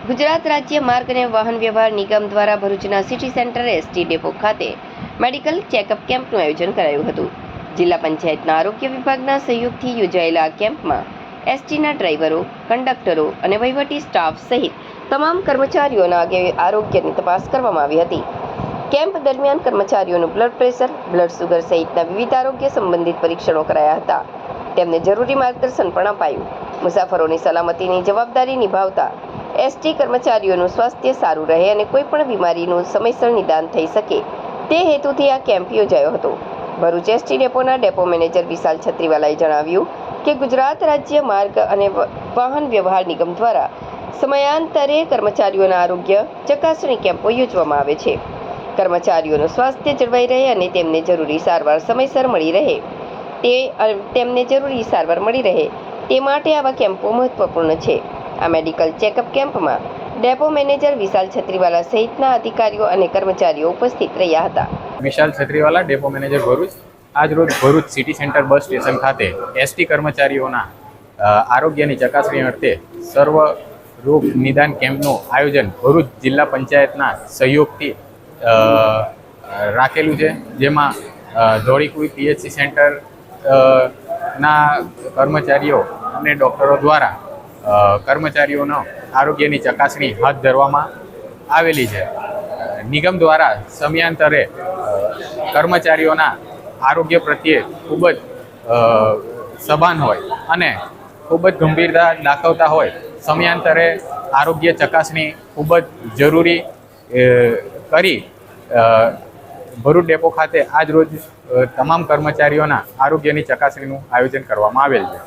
ગુજરાત રાજ્ય માર્ગ અને વાહન વ્યવહાર નિગમ દ્વારા ભરૂચના સિટી સેન્ટર એસટી ડેપો ખાતે મેડિકલ ચેકઅપ કેમ્પનું આયોજન કરાયું હતું. જિલ્લા પંચાયતના આરોગ્ય વિભાગના સહયોગથી યોજાયેલા આ કેમ્પમાં એસટીના ડ્રાઈવરો, કંડક્ટરો અને વહીવટી સ્ટાફ સહિત તમામ કર્મચારીઓના આરોગ્યની તપાસ કરવામાં આવી હતી. કેમ્પ દરમિયાન કર્મચારીઓનું બ્લડ પ્રેશર, બ્લડ સુગર સહિતના વિવિધ આરોગ્ય સંબંધિત પરીક્ષણો કરાયા હતા. તેમને જરૂરી માર્ગદર્શન પણ અપાયું. મુસાફરોની સલામતીની જવાબદારી નિભાવતા એસટી કર્મચારીઓનું સ્વાસ્થ્ય સારું રહે અને કોઈ પણ બીમારીનું સમયસર નિદાન થઈ શકે તે હેતુથી આ કેમ્પ યોજાયો હતો. ભરૂચ એસટી ડેપોના ડેપો મેનેજર વિશાલ છત્રીવાલાએ જણાવ્યું કે ગુજરાત રાજ્ય માર્ગ અને વાહન વ્યવહાર નિગમ દ્વારા સમયાંતરે કર્મચારીઓના આરોગ્ય ચકાસણી કેમ્પો યોજવામાં આવે છે. કર્મચારીઓનું સ્વાસ્થ્ય જળવાઈ રહે અને તેમને જરૂરી સારવાર સમયસર મળી રહે તે માટે આવા કેમ્પો મહત્વપૂર્ણ છે. આ મેડિકલ ચેકઅપ કેમ્પમાં ડેપો મેનેજર વિશાલ છત્રીવાલા સહિતના અધિકારીઓ અને કર્મચારીઓ ઉપસ્થિત રહ્યા હતા. વિશાલ છત્રીવાલા, ડેપો મેનેજર ભરૂચ. આજરોજ Bharuch city centre bus station ખાતે એસટી કર્મચારીઓના આરોગ્યની ચકાસણી અર્થે સર્વ રોગ નિદાન કેમ્પનું આયોજન ભરૂચ જિલ્લા પંચાયતના સહયોગથી રાખેલું છે, જેમાં ધોળીકુઈ પીએચસી સેન્ટર ના કર્મચારીઓ અને ડૉક્ટરો દ્વારા કર્મચારીઓનો આરોગ્યની ચકાસણી હાથ ધરવામાં આવેલી છે. નિગમ દ્વારા સમયાંતરે કર્મચારીઓના આરોગ્ય પ્રત્યે ખૂબ જ સભાન હોય અને ખૂબ જ ગંભીરતા દાખવતા હોય સમયાંતરે આરોગ્ય ચકાસણી ખૂબ જ જરૂરી કરી ભરૂચ ડેપો ખાતે આજ રોજ તમામ કર્મચારીઓના આરોગ્યની ચકાસણીનું આયોજન કરવામાં આવેલ છે.